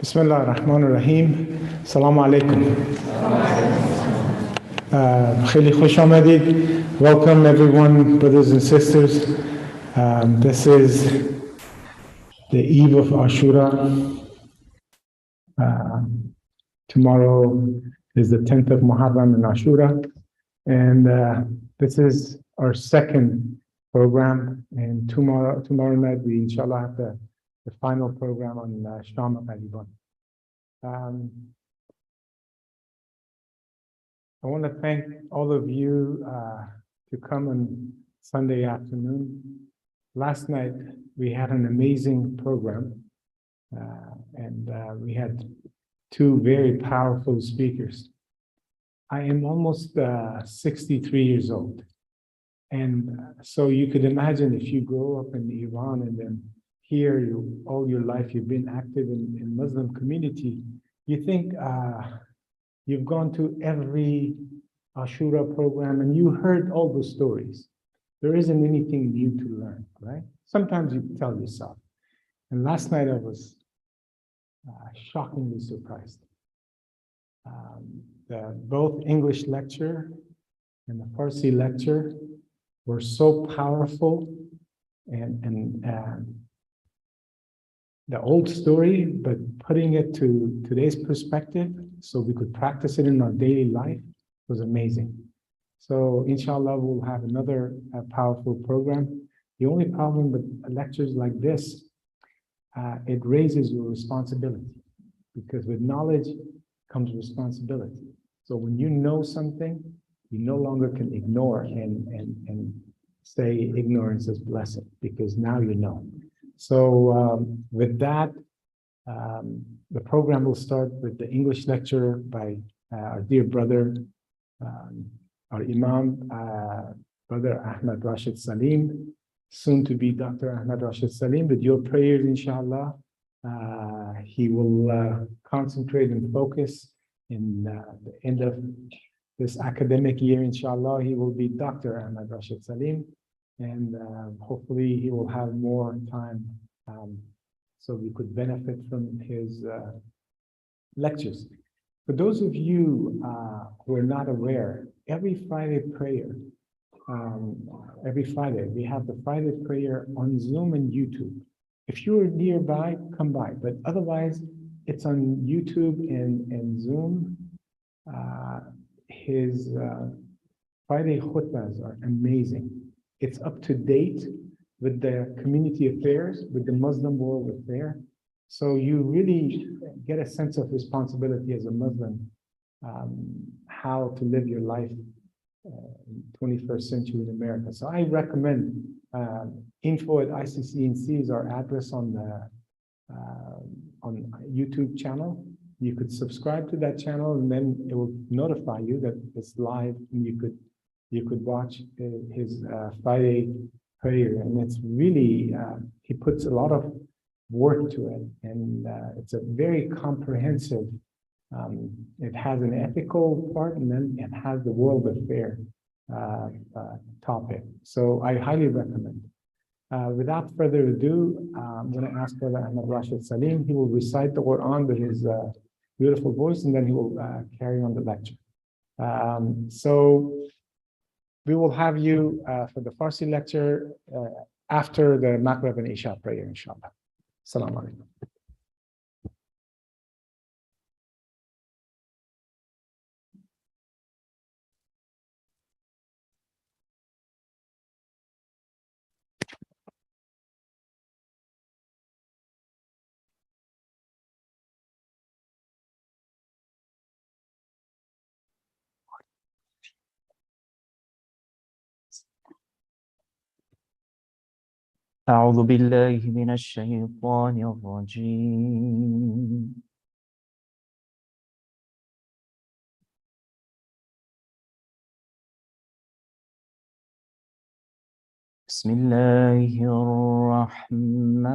Bismillah ar-Rahman ar-Rahim. Assalamu alaikum. Kheli Khush Amadid. Welcome everyone, brothers and sisters. This is the eve of Ashura. Tomorrow is the 10th of Muharram and Ashura. And this is our second program. And tomorrow night we inshallah have the final program on Sham al-Aliban. I want to thank all of you to come on Sunday afternoon. Last night we had an amazing program and we had two very powerful speakers. I am almost 63 years old. And so you could imagine if you grow up in Iran and then here all your life you've been active in Muslim community, you think you've gone to every Ashura program and you heard all the stories. There isn't anything new to learn, right? Sometimes you tell yourself. And last night I was shockingly surprised. The both English lecture and the Farsi lecture were so powerful and the old story, but putting it to today's perspective so we could practice it in our daily life was amazing. So inshallah, we'll have another powerful program. The only problem with lectures like this, it raises your responsibility because with knowledge comes responsibility. So when you know something, you no longer can ignore and say ignorance is blessing because now you know. So with that, the program will start with the English lecture by our dear brother, our Imam, Brother Ahmad Rashid Salim, soon to be Dr. Ahmad Rashid Salim. With your prayers, inshallah, he will concentrate and focus in the end of this academic year, inshallah. He will be Dr. Ahmad Rashid Salim. And hopefully he will have more time so we could benefit from his lectures. For those of you who are not aware, every Friday prayer, every Friday, we have the Friday prayer on Zoom and YouTube. If you're nearby, come by, but otherwise it's on YouTube and Zoom. His Friday khutbahs are amazing. It's up to date with the community affairs, with the Muslim world affair. So you really get a sense of responsibility as a Muslim, how to live your life in 21st century in America. So I recommend info@iccnc is our address on YouTube channel. You could subscribe to that channel and then it will notify you that it's live and you could watch his Friday prayer, and it's really, he puts a lot of work to it, and it's a very comprehensive, it has an ethical part, and then it has the world affair topic. So I highly recommend. Without further ado, I'm going to ask Brother Ahmad Rashid Salim. He will recite the Quran with his beautiful voice, and then he will carry on the lecture. So we will have you for the Farsi lecture after the Maghrib and Isha prayer, inshallah. Assalamu alaikum. أعوذ بالله من الشيطان الرجيم بسم الله الرحمن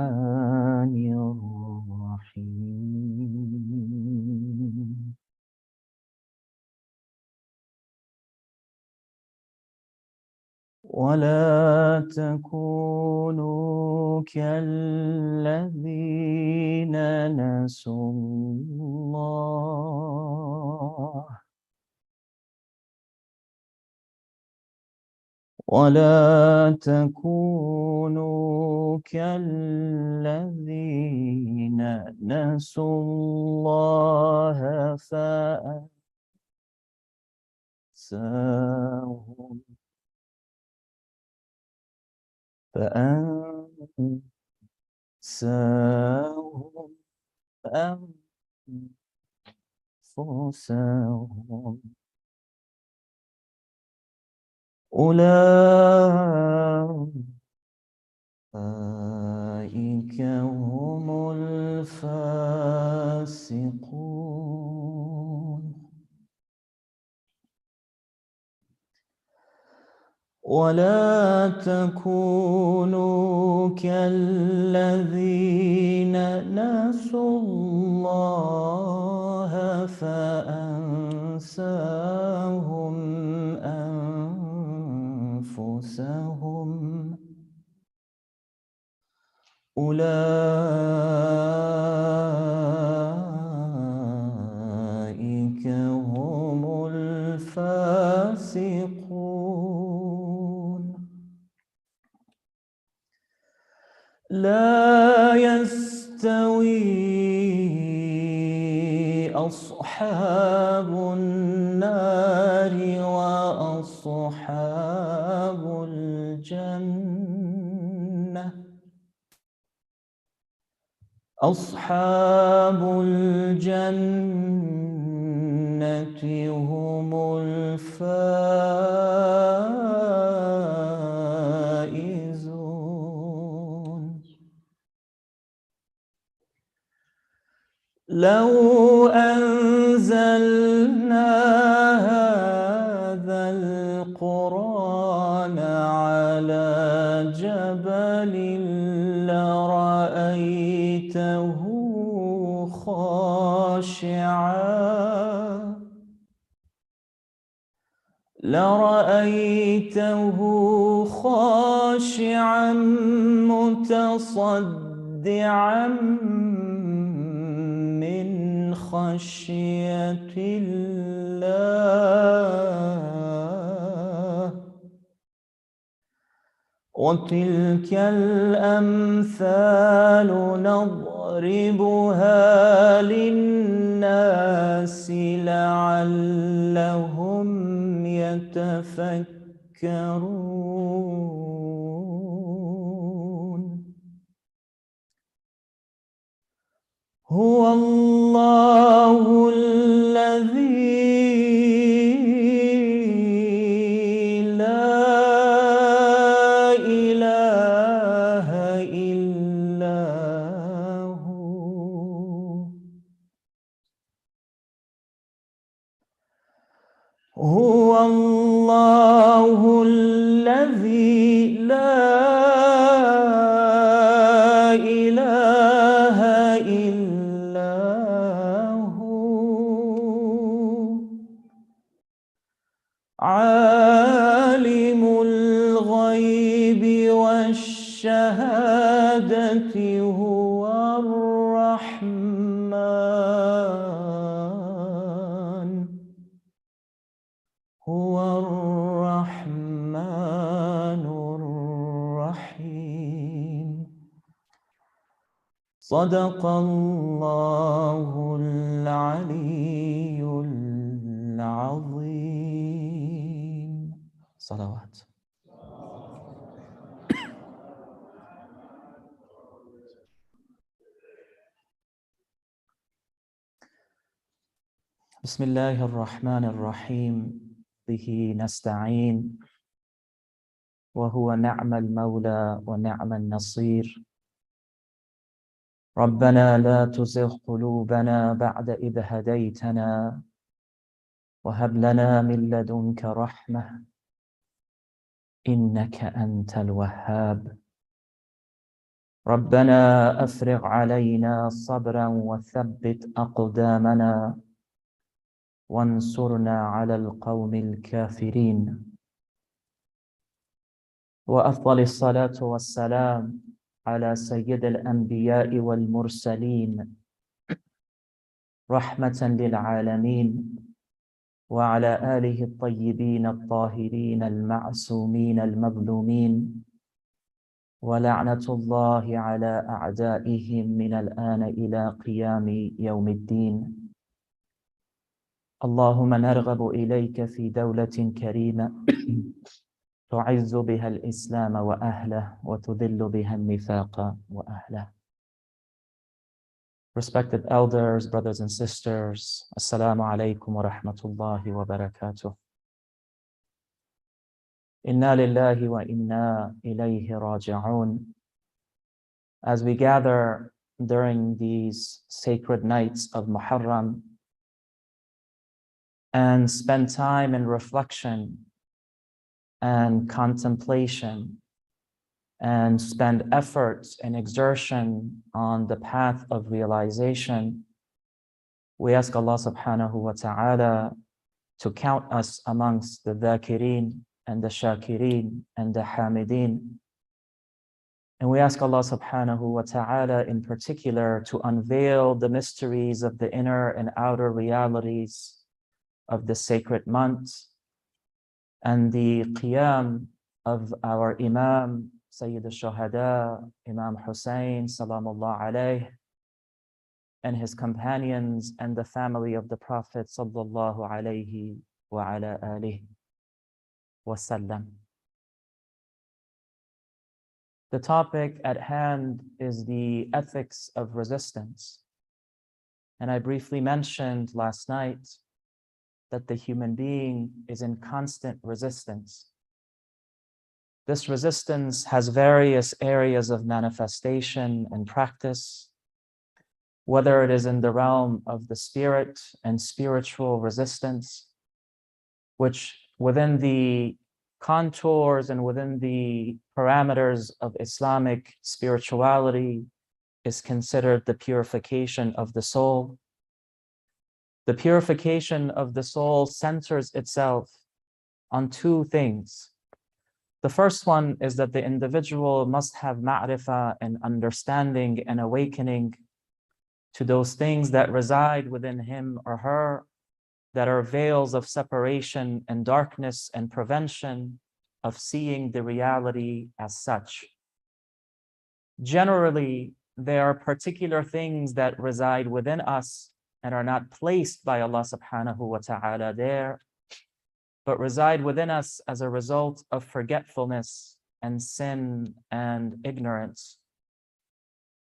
الرحيم ولا تكونوا كالذين نسوا الله ولا تكونوا كالذين نسوا الله فأنساهم أنفسهم أولئك هم الفاسقون ولا تكونوا كالذين نسوا الله فأنساهم أنفسهم أولئك هم الفاسقون لا يستوي أصحاب النار وأصحاب الجنة أصحاب الجنة هم الفائزون لو أنزلنا هذا القرآن على جبل لرأيته خاشعا متصدعا من خشية الله وتلك الأمثال نضربها للناس لعلهم يتفكرون هو الله الذي لا إله إلا هو الله الذي لا إله إلا هو عالم الغيب والشهادة هو الرحمن الرحيم صدق الله العلي العظيم صلوات بسم الله الرحمن الرحيم به نستعين وهو نعم المولى ونعم النصير ربنا لا تزغ قلوبنا بعد إذ هديتنا وهب لنا من لدنك رحمة إنك أنت الوهاب ربنا أفرغ علينا صبرا وثبت أقدامنا وانصرنا على القوم الكافرين وأفضل الصلاة والسلام على سيد الأنبياء والمرسلين رحمة للعالمين وعلى آله الطيبين الطاهرين المعصومين المظلومين ولعنة الله على أعدائهم من الآن إلى قيام يوم الدين. اللهم نرغب إليك في دولة كريمة تعز بها الإسلام وأهله وتذل بها النفاق وأهله. Respected elders, brothers and sisters, Assalamu alaikum wa rahmatullahi wa barakatuh. Inna lillahi wa inna ilayhi raji'un. As we gather during these sacred nights of Muharram and spend time in reflection and contemplation and spend effort and exertion on the path of realization, we ask Allah subhanahu wa ta'ala to count us amongst the dhakirin and the shakirin and the hamidin. And we ask Allah subhanahu wa ta'ala in particular to unveil the mysteries of the inner and outer realities of the sacred months and the qiyam of our Imam, Sayyid al-Shuhada, Imam Hussain, salamullah alayh, and his companions and the family of the Prophet sallallahu alayhi wa ala alihi wa sallam. The topic at hand is the ethics of resistance. And I briefly mentioned last night that the human being is in constant resistance. This resistance has various areas of manifestation and practice, whether it is in the realm of the spirit and spiritual resistance, which within the contours and within the parameters of Islamic spirituality is considered the purification of the soul. The purification of the soul centers itself on two things. The first one is that the individual must have ma'rifah and understanding and awakening to those things that reside within him or her that are veils of separation and darkness and prevention of seeing the reality as such. Generally, there are particular things that reside within us and are not placed by Allah subhanahu wa ta'ala there, but reside within us as a result of forgetfulness and sin and ignorance.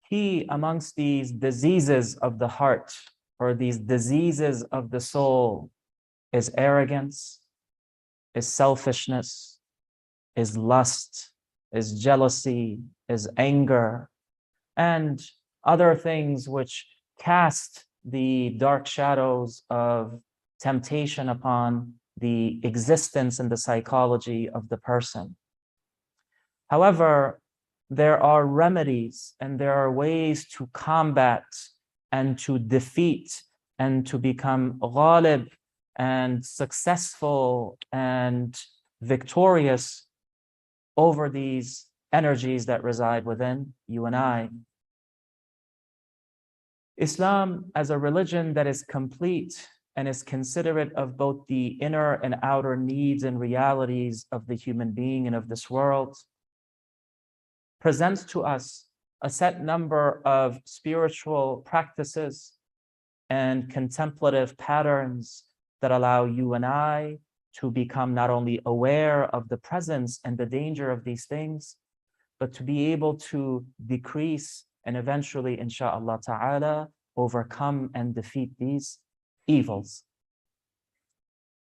Key amongst these diseases of the heart or these diseases of the soul is arrogance, is selfishness, is lust, is jealousy, is anger, and other things which cast the dark shadows of temptation upon the existence and the psychology of the person. However, there are remedies and there are ways to combat and to defeat and to become ghalib and successful and victorious over these energies that reside within you and I. Islam, as a religion that is complete and is considerate of both the inner and outer needs and realities of the human being and of this world, presents to us a set number of spiritual practices and contemplative patterns that allow you and I to become not only aware of the presence and the danger of these things, but to be able to decrease and eventually, insha'Allah ta'ala, overcome and defeat these evils.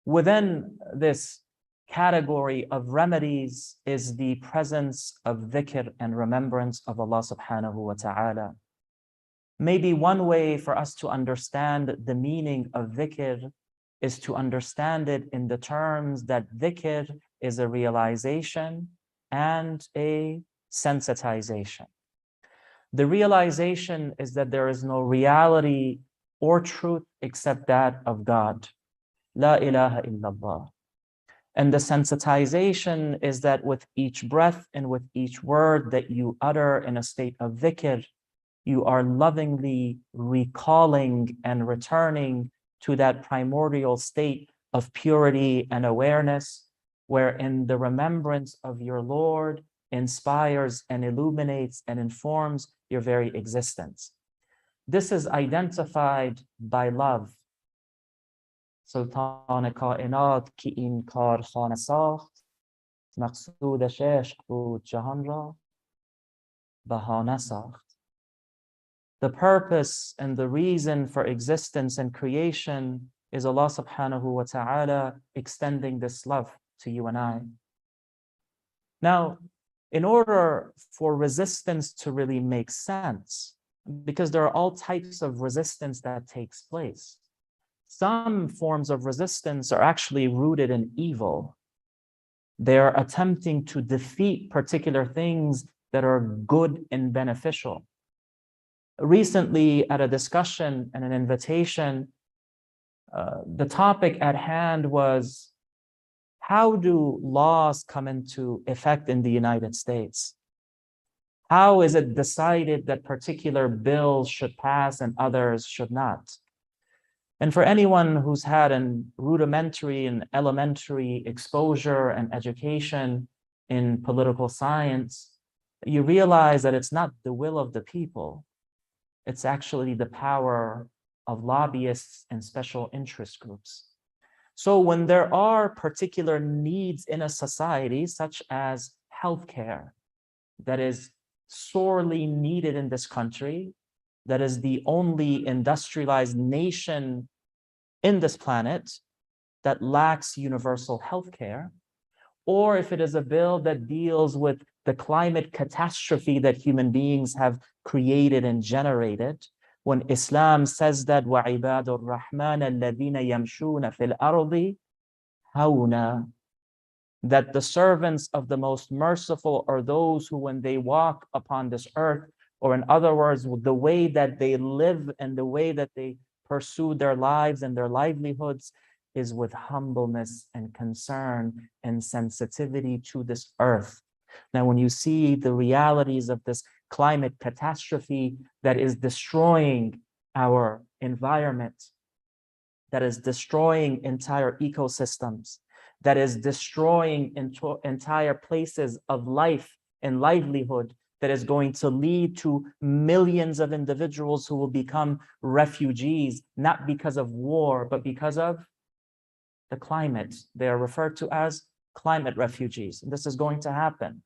Within this category of remedies is the presence of dhikr and remembrance of Allah subhanahu wa ta'ala. Maybe one way for us to understand the meaning of dhikr is to understand it in the terms that dhikr is a realization and a sensitization. The realization is that there is no reality or truth except that of God. La ilaha illallah. And the sensitization is that with each breath and with each word that you utter in a state of dhikr, you are lovingly recalling and returning to that primordial state of purity and awareness, wherein the remembrance of your Lord inspires and illuminates and informs your very existence. This is identified by love. Sultan Kainat ki in kar khana sakht, maqsood shishq bud jahan ra bahana sakht. The purpose and the reason for existence and creation is Allah subhanahu wa ta'ala extending this love to you and I. Now, in order for resistance to really make sense, because there are all types of resistance that takes place, some forms of resistance are actually rooted in evil. They're attempting to defeat particular things that are good and beneficial. Recently, at a discussion and an invitation, the topic at hand was, how do laws come into effect in the United States? How is it decided that particular bills should pass and others should not? And for anyone who's had an rudimentary and elementary exposure and education in political science, you realize that it's not the will of the people. It's actually the power of lobbyists and special interest groups. So when there are particular needs in a society, such as healthcare, that is sorely needed in this country, that is the only industrialized nation in this planet that lacks universal healthcare, or if it is a bill that deals with the climate catastrophe that human beings have created and generated, when Islam says that وَعِبَادُ الرَّحْمَنَ الَّذِينَ يَمْشُونَ فِي الْأَرْضِ هَوْنًا, that the servants of the most merciful are those who, when they walk upon this earth, or in other words, the way that they live and the way that they pursue their lives and their livelihoods, is with humbleness and concern and sensitivity to this earth. Now, when you see the realities of this climate catastrophe that is destroying our environment, that is destroying entire ecosystems, that is destroying entire places of life and livelihood, that is going to lead to millions of individuals who will become refugees, not because of war, but because of the climate. They are referred to as climate refugees. And this is going to happen.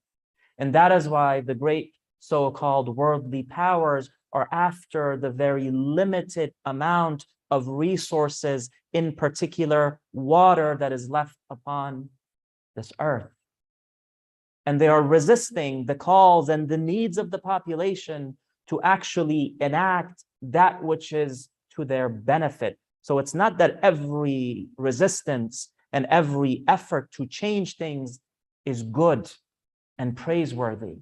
And that is why the great so-called worldly powers are after the very limited amount of resources, in particular water, that is left upon this earth. And they are resisting the calls and the needs of the population to actually enact that which is to their benefit. So it's not that every resistance and every effort to change things is good and praiseworthy.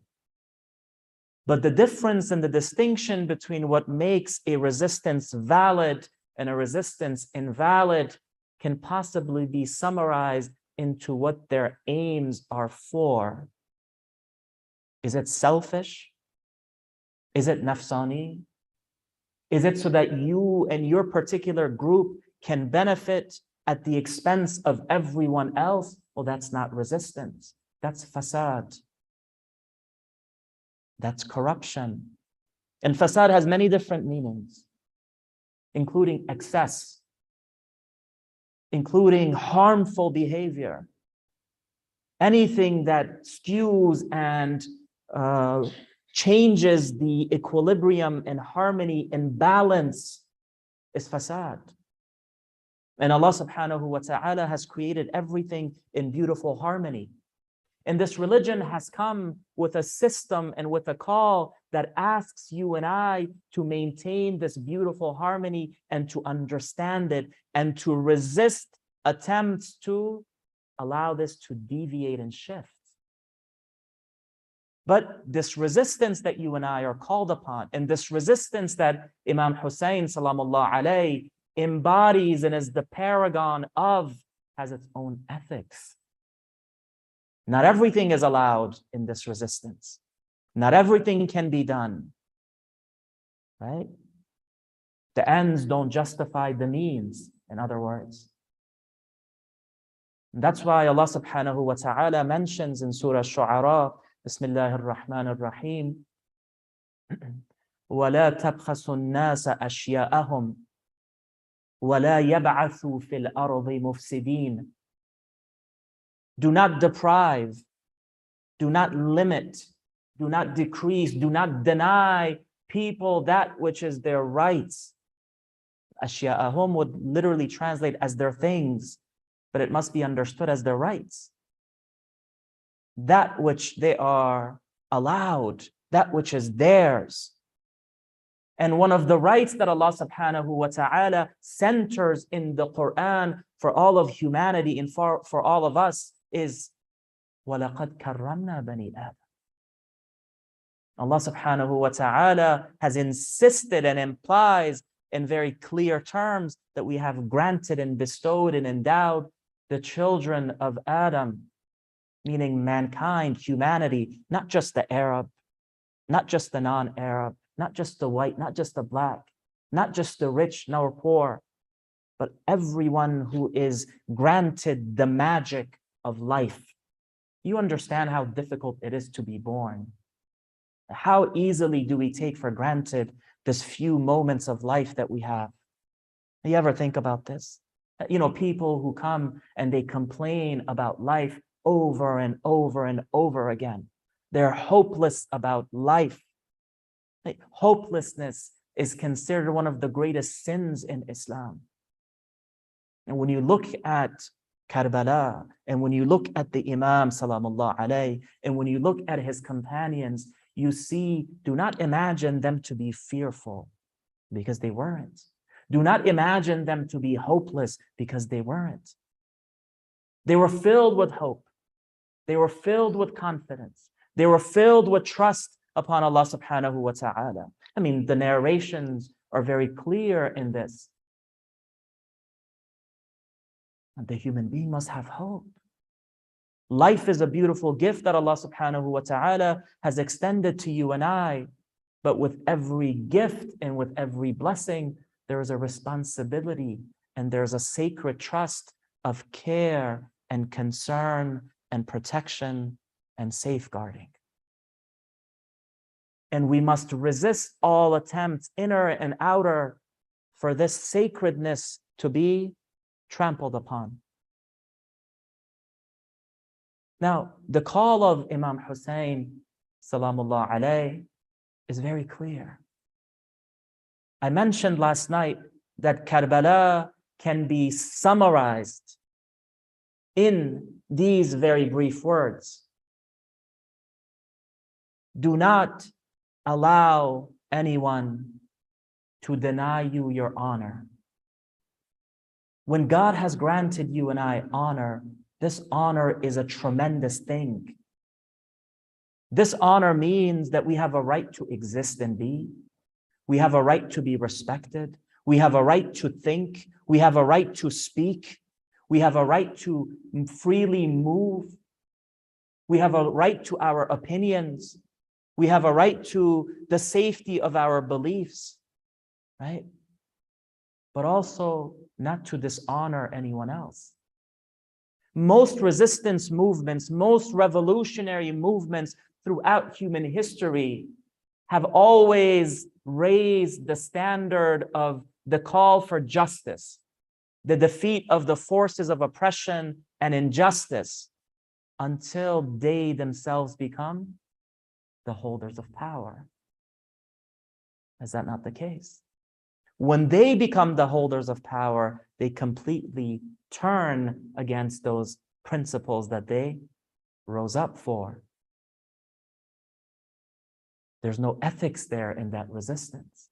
But the difference and the distinction between what makes a resistance valid and a resistance invalid can possibly be summarized into what their aims are for. Is it selfish? Is it nafsani? Is it so that you and your particular group can benefit at the expense of everyone else? Well, that's not resistance. That's fasad. That's corruption. And fasad has many different meanings, including excess, including harmful behavior. Anything that skews and changes the equilibrium and harmony and balance is fasad. And Allah subhanahu wa ta'ala has created everything in beautiful harmony. And this religion has come with a system and with a call that asks you and I to maintain this beautiful harmony and to understand it and to resist attempts to allow this to deviate and shift. But this resistance that you and I are called upon, and this resistance that Imam Hussain salamullah alayhi embodies and is the paragon of, has its own ethics. Not everything is allowed in this resistance. Not everything can be done, right? The ends don't justify the means, in other words. And that's why Allah subhanahu wa ta'ala mentions in Surah Shu'ara, Bismillah ar-Rahman ar-Rahim, وَلَا تَبْخَسُوا النَّاسَ أَشْيَاءَهُمْ وَلَا يَبْعَثُوا فِي الْأَرْضِ مُفْسِدِينَ. Do not deprive, do not limit, do not decrease, do not deny people that which is their rights. Ashya'ahum would literally translate as their things, but it must be understood as their rights. That which they are allowed, that which is theirs. And one of the rights that Allah subhanahu wa ta'ala centers in the Quran for all of humanity and for all of us is وَلَقَدْ كَرَّمْنَا بَنِي آدَمَ. Allah subhanahu wa ta'ala has insisted and implies in very clear terms that we have granted and bestowed and endowed the children of Adam, meaning mankind, humanity, not just the Arab, not just the non-Arab, not just the white, not just the black, not just the rich nor poor, but everyone who is granted the magic of life. You understand how difficult it is to be born. How easily do we take for granted this few moments of life that we have? You ever think about this? You know, people who come and they complain about life over and over and over again. They're hopeless about life. Hopelessness is considered one of the greatest sins in Islam. And when you look at Karbala, and when you look at the Imam salamullah alayhi, and when you look at his companions, you see, do not imagine them to be fearful, because they weren't. Do not imagine them to be hopeless, because they weren't. They were filled with hope. They were filled with confidence. They were filled with trust upon Allah subhanahu wa ta'ala. I mean, the narrations are very clear in this. And the human being must have hope. Life is a beautiful gift that Allah subhanahu wa ta'ala has extended to you and I. But with every gift and with every blessing, there is a responsibility and there's a sacred trust of care and concern and protection and safeguarding. And we must resist all attempts, inner and outer, for this sacredness to be trampled upon. Now, the call of Imam Hussain, salamullah alayhi, is very clear. I mentioned last night that Karbala can be summarized in these very brief words. Do not allow anyone to deny you your honor. When God has granted you and I honor, this honor is a tremendous thing. This honor means that we have a right to exist and be. We have a right to be respected. We have a right to think. We have a right to speak. We have a right to freely move. We have a right to our opinions. We have a right to the safety of our beliefs, right? But also not to dishonor anyone else. Most resistance movements, most revolutionary movements throughout human history have always raised the standard of the call for justice, the defeat of the forces of oppression and injustice, until they themselves become the holders of power. Is that not the case? When they become the holders of power, they completely turn against those principles that they rose up for. There's no ethics there in that resistance.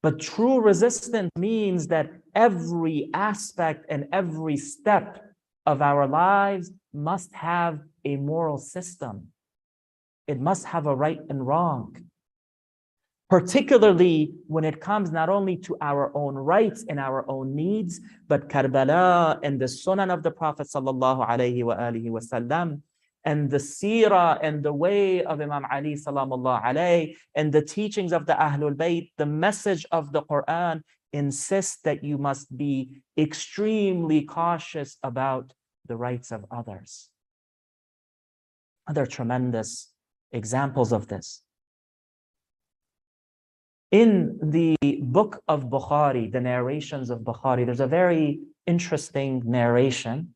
But true resistance means that every aspect and every step of our lives must have a moral system. It must have a right and wrong. particularly when it comes not only to our own rights and our own needs, but Karbala and the Sunan of the Prophet sallallahu alaihi wasallam, and the seerah and the way of Imam Ali salamullah alayhi, and the teachings of the Ahlul Bayt, the message of the Quran insists that you must be extremely cautious about the rights of others. Other tremendous examples of this. In the book of Bukhari, the narrations of Bukhari, there's a very interesting narration.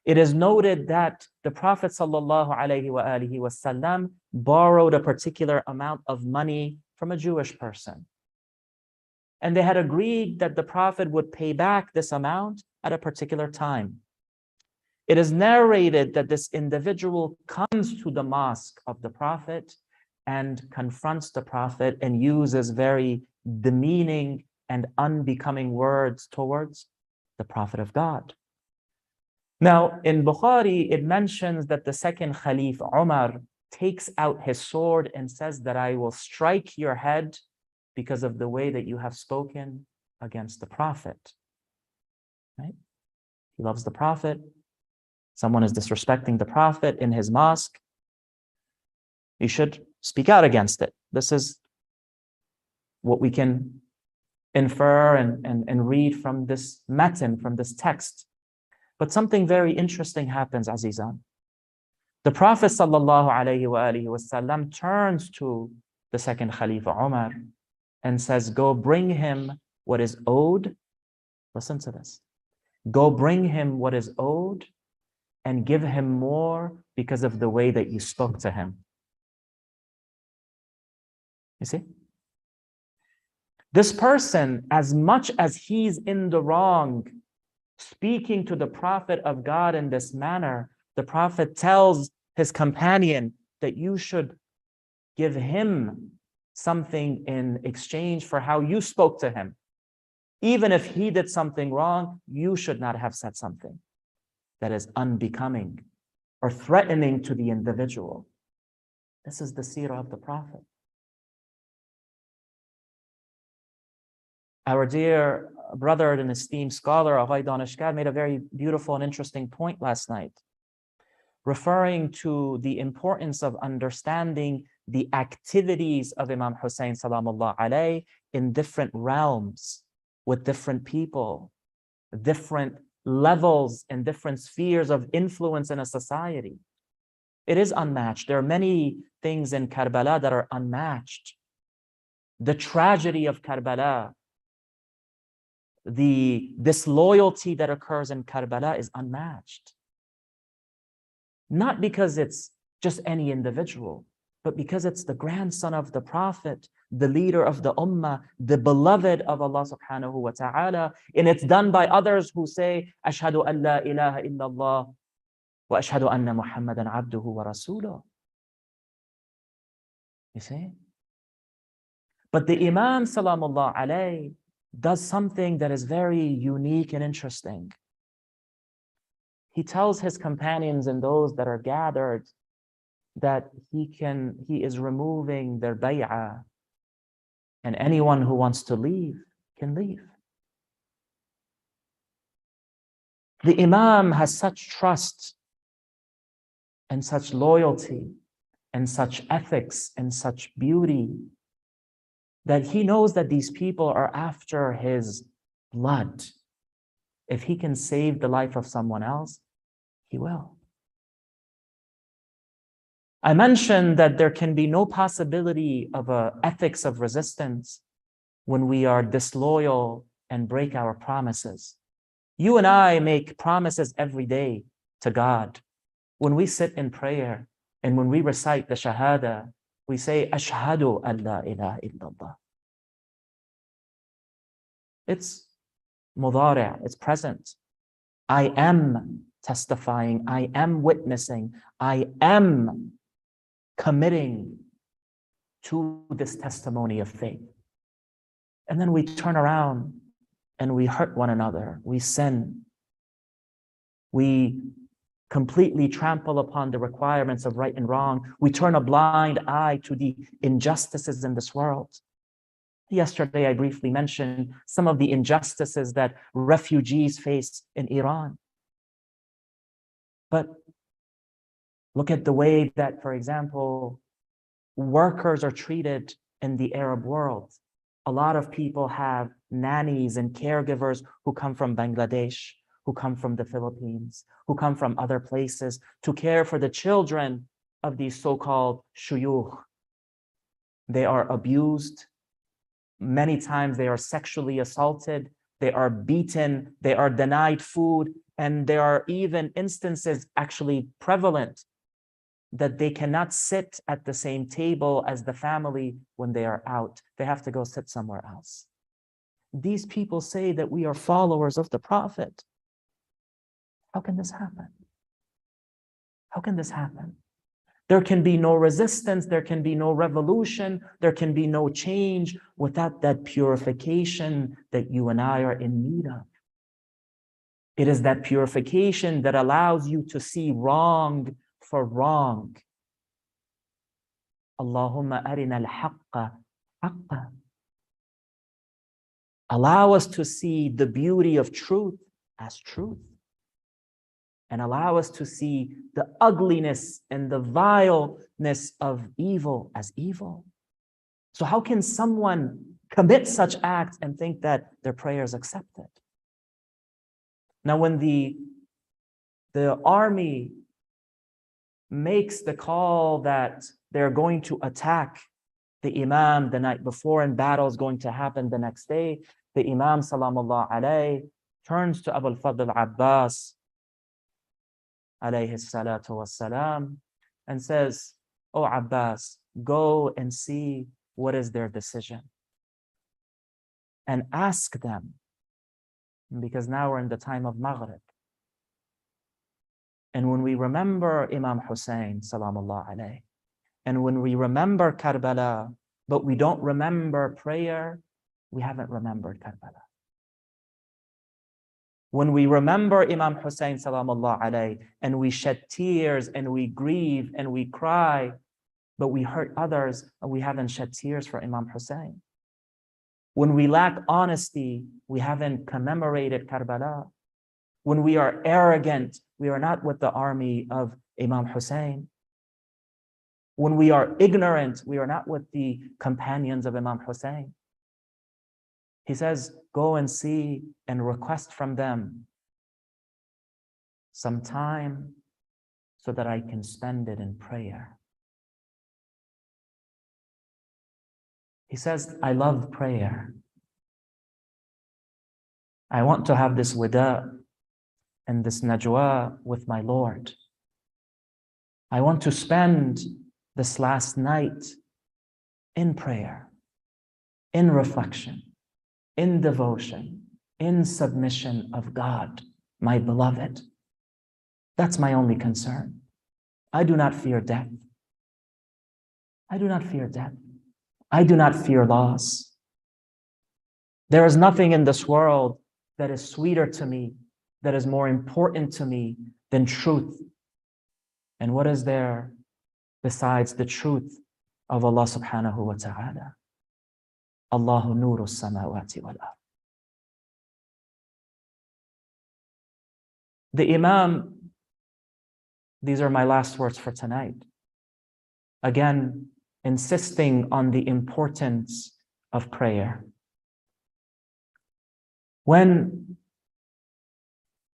It is noted that the Prophet ﷺ borrowed a particular amount of money from a Jewish person. And they had agreed that the Prophet would pay back this amount at a particular time. It is narrated that this individual comes to the mosque of the Prophet and confronts the Prophet and uses very demeaning and unbecoming words towards the Prophet of God. Now, in Bukhari, it mentions that the second Khalif, Umar, takes out his sword and says that I will strike your head because of the way that you have spoken against the Prophet. Right? He loves the Prophet. Someone is disrespecting the Prophet in his mosque. You should speak out against it. This is what we can infer and read from this matan, from this text. But something very interesting happens, Azizan. The Prophet ﷺ turns to the second Khalifa Umar and says, go bring him what is owed. Listen to this. Go bring him what is owed and give him more because of the way that you spoke to him. You see? This person, as much as he's in the wrong, speaking to the Prophet of God in this manner, the Prophet tells his companion that you should give him something in exchange for how you spoke to him. Even if he did something wrong, you should not have said something that is unbecoming or threatening to the individual. This is the seerah of the Prophet. Our dear brother and esteemed scholar, Aghay Danishgar, made a very beautiful and interesting point last night, referring to the importance of understanding the activities of Imam Hussain salamullah alayhi in different realms, with different people, different levels and different spheres of influence in a society. It is unmatched. There are many things in Karbala that are unmatched. The tragedy of Karbala, the disloyalty that occurs in Karbala is unmatched. Not because it's just any individual, but because it's the grandson of the Prophet, the leader of the Ummah, the beloved of Allah subhanahu wa ta'ala. And it's done by others who say, Ashhadu an la ilaha illallah wa ashhadu anna Muhammadan abduhu wa rasuluh. You see? But the Imam salamullah alayhi does something that is very unique and interesting. He tells his companions and those that are gathered that he is removing their bay'ah, and anyone who wants to leave can leave. The Imam has such trust and such loyalty and such ethics and such beauty that he knows that these people are after his blood. If he can save the life of someone else, he will. I mentioned that there can be no possibility of an ethics of resistance when we are disloyal and break our promises. You and I make promises every day to God. When we sit in prayer and when we recite the Shahada, we say, Ashhadu an la ilaha illallah. It's mudari', it's present. I am testifying, I am witnessing, I am committing to this testimony of faith. And then we turn around and we hurt one another, we sin, we completely trample upon the requirements of right and wrong. We turn a blind eye to the injustices in this world. Yesterday, I briefly mentioned some of the injustices that refugees face in Iran. But look at the way that, for example, workers are treated in the Arab world. A lot of people have nannies and caregivers who come from Bangladesh, who come from the Philippines, who come from other places to care for the children of these so-called shuyukh. They are abused. Many times they are sexually assaulted. They are beaten. They are denied food. And there are even instances actually prevalent that they cannot sit at the same table as the family when they are out. They have to go sit somewhere else. These people say that we are followers of the Prophet. How can this happen? How can this happen? There can be no resistance, there can be no revolution, there can be no change without that purification that you and I are in need of. It is that purification that allows you to see wrong for wrong. Allahumma arina al-haqqa haqqa. Allow us to see the beauty of truth as truth. And allow us to see the ugliness and the vileness of evil as evil. So how can someone commit such acts and think that their prayer is accepted? Now, when the army makes the call that they're going to attack the Imam the night before and battle is going to happen the next day, the Imam salamullah alayhi turns to Abu al-Fadl Abbas alayhi salatu wassalam and says, "Oh Abbas, go and see what is their decision and ask them," because now we're in the time of Maghrib. And when we remember Imam Hussain salamullah alayhi, and when we remember Karbala, but we don't remember prayer, we haven't remembered Karbala. When we remember Imam Hussain salamullah alayhi, and we shed tears and we grieve and we cry, but we hurt others and we haven't shed tears for Imam Hussain. When we lack honesty, we haven't commemorated Karbala. When we are arrogant, we are not with the army of Imam Hussain. When we are ignorant, we are not with the companions of Imam Hussain. He says, go and see and request from them some time so that I can spend it in prayer. He says, I love prayer. I want to have this wida and this najwa with my Lord. I want to spend this last night in prayer, in reflection, in devotion, in submission of God, my beloved. That's my only concern. I do not fear death. I do not fear death. I do not fear loss. There is nothing in this world that is sweeter to me, that is more important to me than truth. And what is there besides the truth of Allah subhanahu wa ta'ala? Allahu nuru samawati wal ard. The Imam, these are my last words for tonight, again, insisting on the importance of prayer. When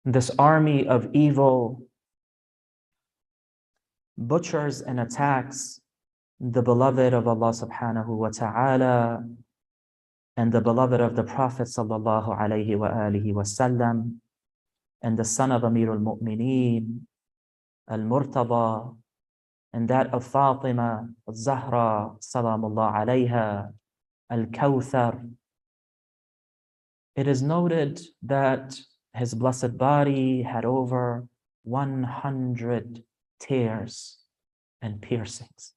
this army of evil butchers and attacks the beloved of Allah subhanahu wa ta'ala and the beloved of the Prophet sallallahu alayhi wa alihi wa sallam and the son of Amir al-Mu'mineen, al-Murtada, and that of Fatima al-Zahra salamullah alayha, al-Kawthar. It is noted that his blessed body had over 100 tears and piercings.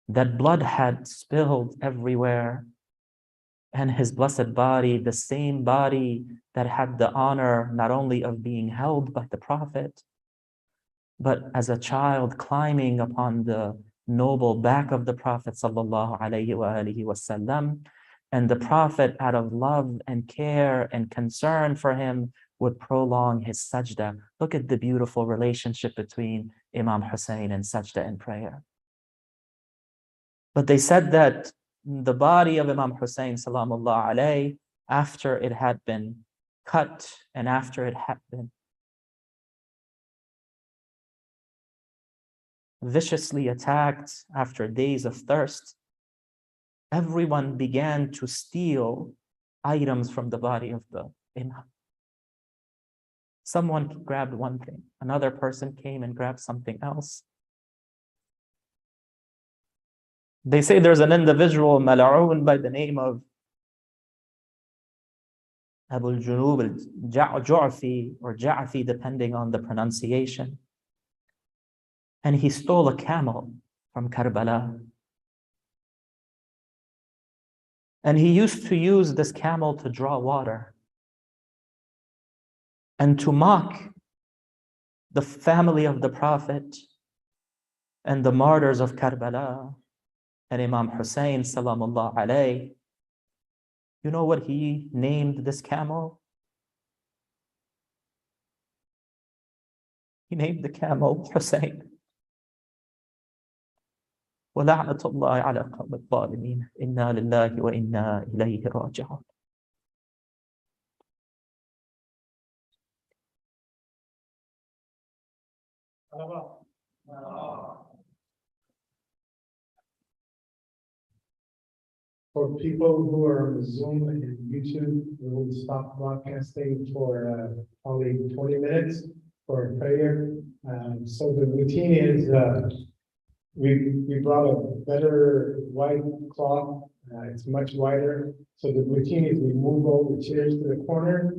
That blood had spilled everywhere, and his blessed body, the same body that had the honor not only of being held by the Prophet, but as a child climbing upon the noble back of the Prophet sallallahu alaihi wasallam. And the Prophet, out of love and care and concern for him, would prolong his sajda. Look at the beautiful relationship between Imam Hussain and sajda and prayer. But they said that the body of Imam Hussain salamullah alayhi, after it had been cut and after it had been viciously attacked after days of thirst, everyone began to steal items from the body of the Imam. Someone grabbed one thing, another person came and grabbed something else. They say there's an individual, mal'oon, by the name of Abu al-Junub al-Ju'fi or Ja'fi, depending on the pronunciation. And he stole a camel from Karbala. And he used to use this camel to draw water and to mock the family of the Prophet and the martyrs of Karbala and Imam Hussain salamullah alayhi. You know what he named this camel? He named the camel Hussain. وَلَعْنَةُ اللَّهِ عَلَى قَوْمِ الظَّالِمِينَ إِنَّا لِلَّهِ وَإِنَّا إِلَيْهِ رَاجِعُونَ. For people who are on Zoom and YouTube, we will stop broadcasting for only 20 minutes for prayer. So the routine is we brought a better white cloth. It's much wider. So the routine is we move all the chairs to the corner.